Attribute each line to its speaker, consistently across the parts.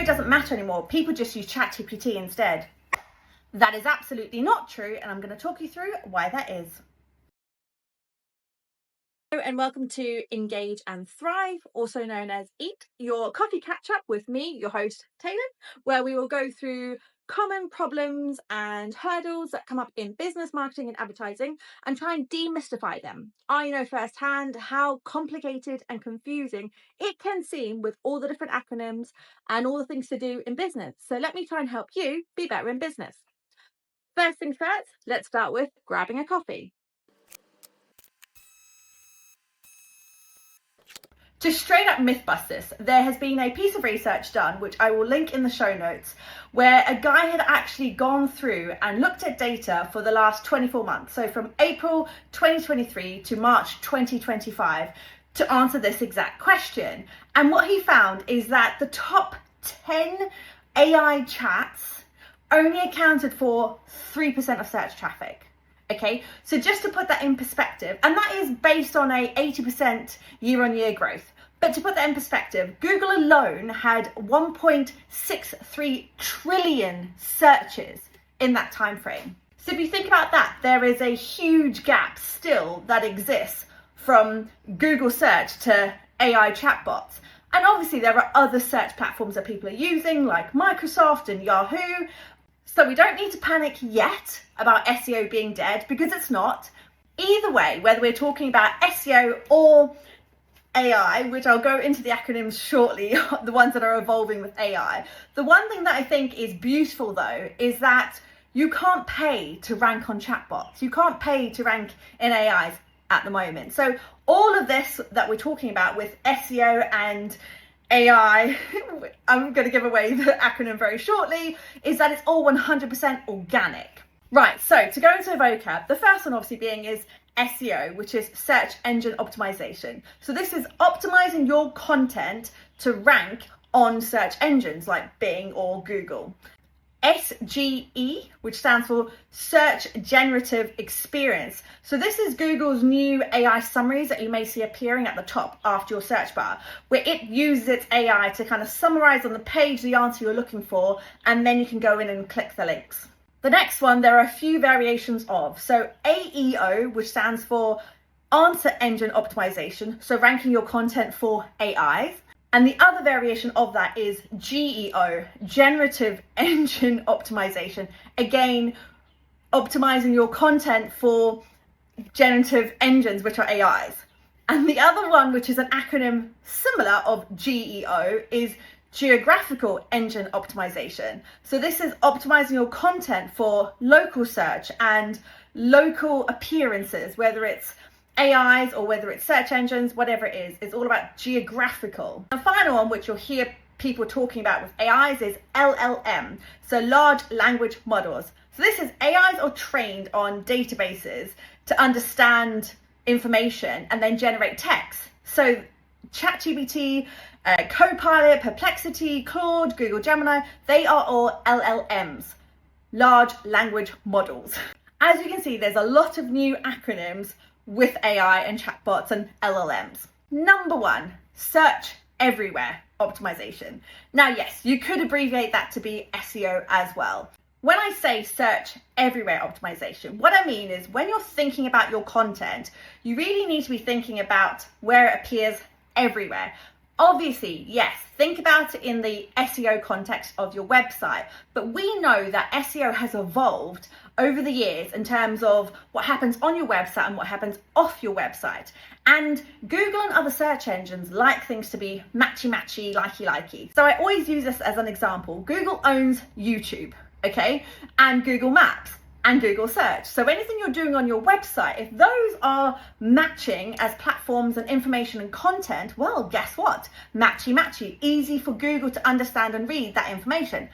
Speaker 1: doesn't matter anymore. People just use ChatGPT instead. That is absolutely not true, and I'm going to talk you through why that is. Hello and welcome to Engage and Thrive, also known as EAT, your coffee catch-up with me, your host, Taelon, where we will go through common problems and hurdles that come up in business, marketing and advertising and try and demystify them. I know firsthand how complicated and confusing it can seem with all the different acronyms and all the things to do in business. So let me try and help you be better in business. First things first, let's start with grabbing a coffee. To straight up myth bust this, there has been a piece of research done, which I will link in the show notes, where a guy had actually gone through and looked at data for the last 24 months. So from April 2023 to March 2025 to answer this exact question. And what he found is that the top 10 AI chats only accounted for 3% of search traffic. Okay, so just to put that in perspective, and that is based on a 80% year-on-year growth. But to put that in perspective, Google alone had 1.63 trillion searches in that time frame. So if you think about that, there is a huge gap still that exists from Google search to AI chatbots. And obviously there are other search platforms that people are using, like Microsoft and Yahoo. So we don't need to panic yet about SEO being dead, because it's not. Either way, whether we're talking about SEO or AI, which I'll go into the acronyms shortly, the ones that are evolving with AI. The one thing that I think is beautiful though, is that you can't pay to rank on chatbots. You can't pay to rank in AIs at the moment. So all of this that we're talking about with SEO and AI, I'm going to give away the acronym very shortly, is that it's all 100% organic. Right, so to go into the vocab, the first one obviously being is SEO, which is search engine optimization. So this is optimizing your content to rank on search engines like Bing or Google. SGE, which stands for Search Generative Experience. So this is Google's new AI summaries that you may see appearing at the top after your search bar, where it uses its AI to kind of summarize on the page the answer you're looking for, and then you can go in and click the links. The next one, there are a few variations of. So AEO, which stands for Answer Engine Optimization, so ranking your content for AIs. And the other variation of that is GEO, Generative Engine Optimization. Again, optimizing your content for generative engines, which are AIs. And the other one, which is an acronym similar of GEO, is Geographical Engine Optimization. So this is optimizing your content for local search and local appearances, whether it's AIs or whether it's search engines, whatever it is, it's all about geographical. The final one, which you'll hear people talking about with AIs, is LLM, so large language models. So this is AIs are trained on databases to understand information and then generate text. So ChatGPT, Copilot, Perplexity, Claude, Google Gemini, they are all LLMs, large language models. As you can see, there's a lot of new acronyms with AI and chatbots and LLMs. Number one, search everywhere optimization. Now, yes, you could abbreviate that to be SEO as well. When I say search everywhere optimization, what I mean is when you're thinking about your content, you really need to be thinking about where it appears everywhere. Obviously, yes, think about it in the SEO context of your website, but we know that SEO has evolved over the years in terms of what happens on your website and what happens off your website. And Google and other search engines like things to be matchy-matchy, likey-likey. So I always use this as an example. Google owns YouTube, okay? And Google Maps and Google Search. So anything you're doing on your website, if those are matching as platforms and information and content, well, guess what? Matchy-matchy, easy for Google to understand and read that information.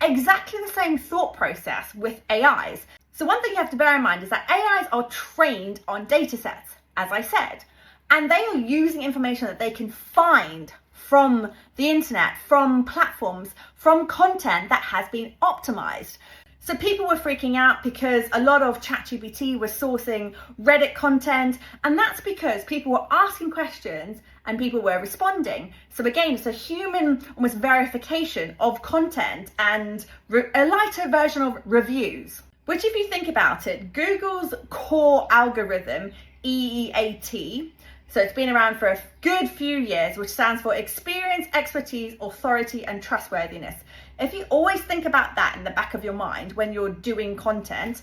Speaker 1: Exactly the same thought process with AIs. So one thing you have to bear in mind is that AIs are trained on data sets, as I said, and they are using information that they can find from the internet, from platforms, from content that has been optimized. So people were freaking out because a lot of ChatGPT was sourcing Reddit content, and that's because people were asking questions and people were responding. So again, it's a human almost verification of content and a lighter version of reviews. Which, if you think about it, Google's core algorithm, EEAT, so it's been around for a good few years, which stands for experience, expertise, authority, and trustworthiness. If you always think about that in the back of your mind when you're doing content,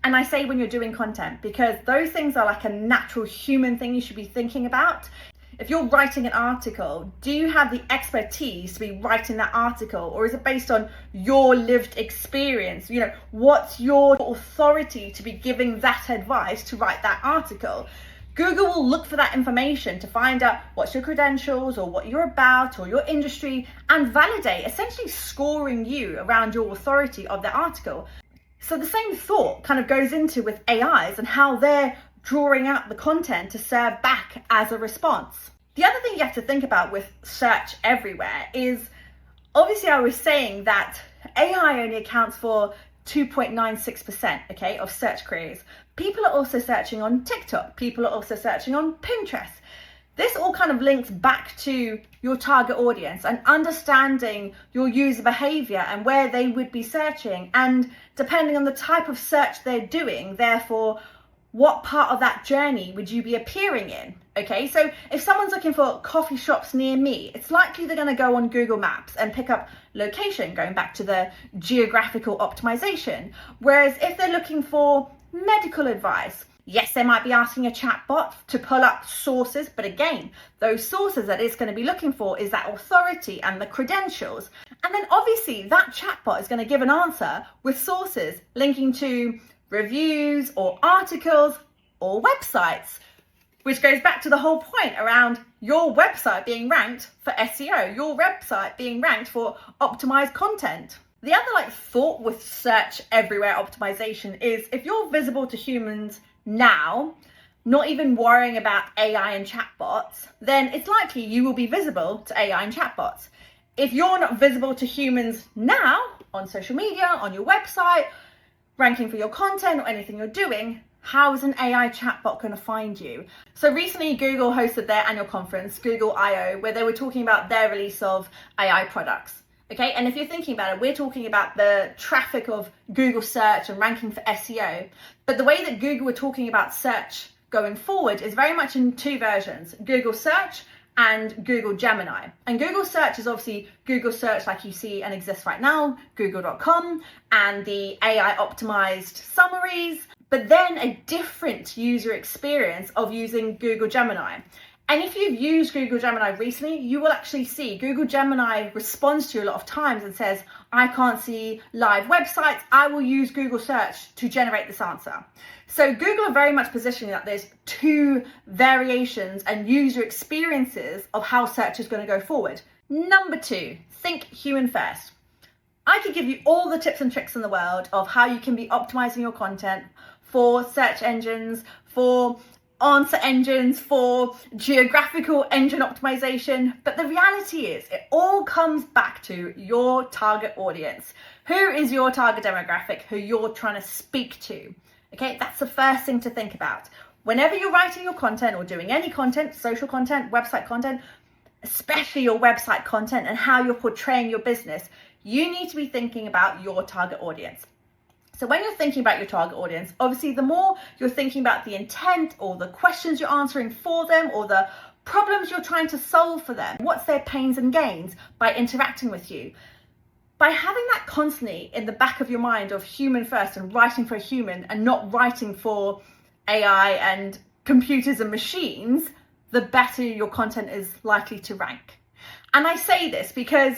Speaker 1: and I say when you're doing content because those things are like a natural human thing you should be thinking about. If you're writing an article, do you have the expertise to be writing that article, or is it based on your lived experience? You know, what's your authority to be giving that advice to write that article? Google will look for that information to find out what's your credentials or what you're about or your industry, and validate, essentially scoring you around your authority of the article. So the same thought kind of goes into with AIs and how they're drawing out the content to serve back as a response. The other thing you have to think about with search everywhere is, obviously I was saying that AI only accounts for 2.96%, okay, of search queries. People are also searching on TikTok. People are also searching on Pinterest. This all kind of links back to your target audience and understanding your user behavior and where they would be searching. And depending on the type of search they're doing, therefore, what part of that journey would you be appearing in? Okay, so if someone's looking for coffee shops near me, it's likely they're going to go on Google Maps and pick up location, going back to the geographical optimization. Whereas if they're looking for medical advice, yes, they might be asking a chatbot to pull up sources, but again, those sources that it's going to be looking for is that authority and the credentials. And then obviously that chatbot is going to give an answer with sources linking to reviews or articles or websites, which goes back to the whole point around your website being ranked for SEO, your website being ranked for optimized content. The other thought with search everywhere optimization is, if you're visible to humans now, not even worrying about AI and chatbots, then it's likely you will be visible to AI and chatbots. If you're not visible to humans now on social media, on your website, ranking for your content or anything you're doing, how is an AI chatbot going to find you? So recently Google hosted their annual conference, Google I/O, where they were talking about their release of AI products. Okay, and if you're thinking about it, we're talking about the traffic of Google search and ranking for SEO. But the way that Google were talking about search going forward is very much in two versions, Google search and Google Gemini. And Google search is obviously Google search like you see and exists right now, google.com, and the AI optimized summaries, but then a different user experience of using Google Gemini. And if you've used Google Gemini recently, you will actually see Google Gemini responds to you a lot of times and says, I can't see live websites. I will use Google search to generate this answer. So Google are very much positioning that there's two variations and user experiences of how search is going to go forward. Number two, think human first. I could give you all the tips and tricks in the world of how you can be optimizing your content for search engines, for answer engines, for geographical engine optimization. But the reality is it all comes back to your target audience. Who is your target demographic, who you're trying to speak to? Okay, that's the first thing to think about. Whenever you're writing your content or doing any content, social content, website content, especially your website content and how you're portraying your business, you need to be thinking about your target audience. So when you're thinking about your target audience, obviously the more you're thinking about the intent or the questions you're answering for them or the problems you're trying to solve for them, what's their pains and gains by interacting with you. By having that constantly in the back of your mind of human first and writing for a human and not writing for AI and computers and machines, the better your content is likely to rank. And I say this because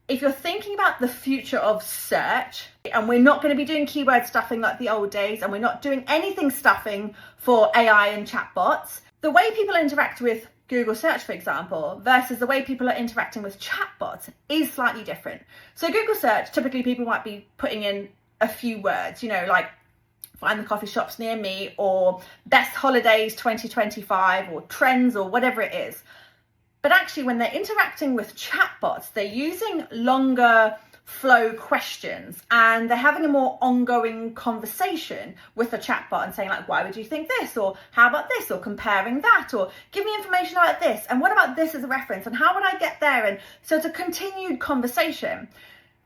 Speaker 1: if you're thinking about the future of search, and we're not going to be doing keyword stuffing like the old days, and we're not doing anything stuffing for AI and chatbots, the way people interact with Google search, for example, versus the way people are interacting with chatbots is slightly different. So Google search, typically people might be putting in a few words, like find the coffee shops near me, or best holidays 2025, or trends, or whatever it is. But actually, when they're interacting with chatbots, they're using longer flow questions, and they're having a more ongoing conversation with the chatbot and saying like, why would you think this, or how about this, or comparing that, or give me information about this, and what about this as a reference, and how would I get there? And so it's a continued conversation.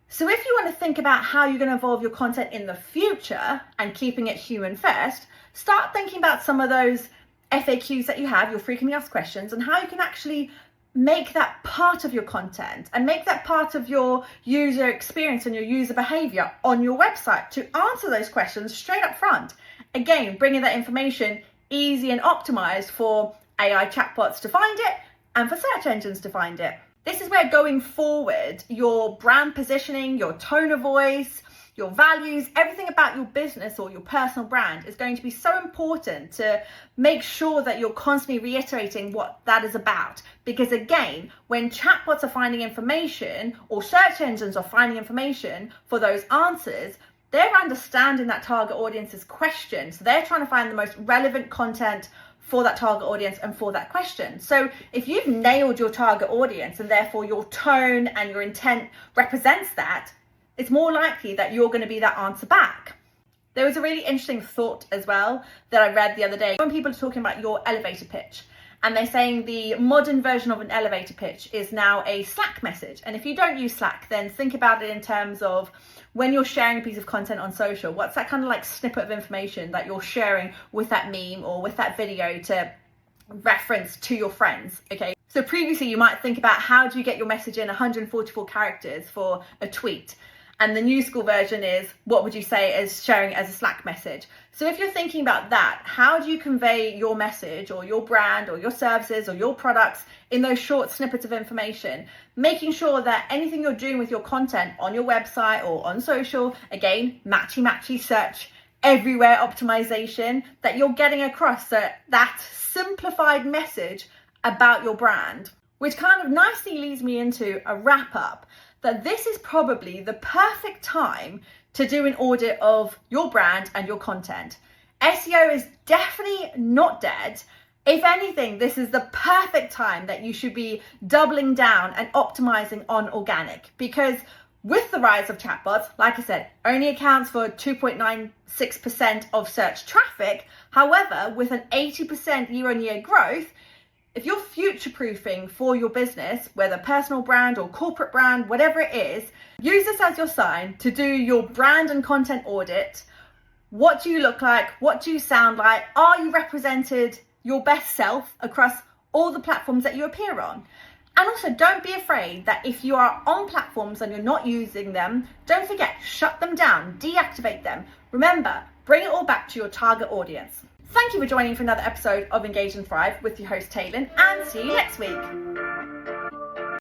Speaker 1: So if you want to think about how you're going to evolve your content in the future and keeping it human first, start thinking about some of those FAQs that you have, your frequently asked questions, and how you can actually make that part of your content and make that part of your user experience and your user behavior on your website to answer those questions straight up front. Again, bringing that information easy and optimized for AI chatbots to find it and for search engines to find it. This is where going forward, your brand positioning, your tone of voice, your values, everything about your business or your personal brand is going to be so important to make sure that you're constantly reiterating what that is about. Because again, when chatbots are finding information or search engines are finding information for those answers, they're understanding that target audience's question. So they're trying to find the most relevant content for that target audience and for that question. So if you've nailed your target audience and therefore your tone and your intent represents that, it's more likely that you're going to be that answer back. There was a really interesting thought as well that I read the other day when people are talking about your elevator pitch, and they're saying the modern version of an elevator pitch is now a Slack message. And if you don't use Slack, then think about it in terms of when you're sharing a piece of content on social, what's that kind of like snippet of information that you're sharing with that meme or with that video to reference to your friends, okay? So previously you might think about how do you get your message in 144 characters for a tweet? And the new school version is, what would you say as sharing it as a Slack message? So if you're thinking about that, how do you convey your message or your brand or your services or your products in those short snippets of information, making sure that anything you're doing with your content on your website or on social, again, matchy search everywhere optimization, that you're getting across that simplified message about your brand, which kind of nicely leads me into a wrap up. That this is probably the perfect time to do an audit of your brand and your content. SEO is definitely not dead. If anything, this is the perfect time that you should be doubling down and optimizing on organic, because with the rise of chatbots, like I said, only accounts for 2.96% of search traffic. However, with an 80% year-on-year growth, if you're future-proofing for your business, whether personal brand or corporate brand, whatever it is, use this as your sign to do your brand and content audit. What do you look like? What do you sound like? Are you represented your best self across all the platforms that you appear on? And also, don't be afraid that if you are on platforms and you're not using them, don't forget, shut them down, deactivate them. Remember, bring it all back to your target audience. Thank you for joining for another episode of Engage and Thrive with your host Taelon, and see you next week.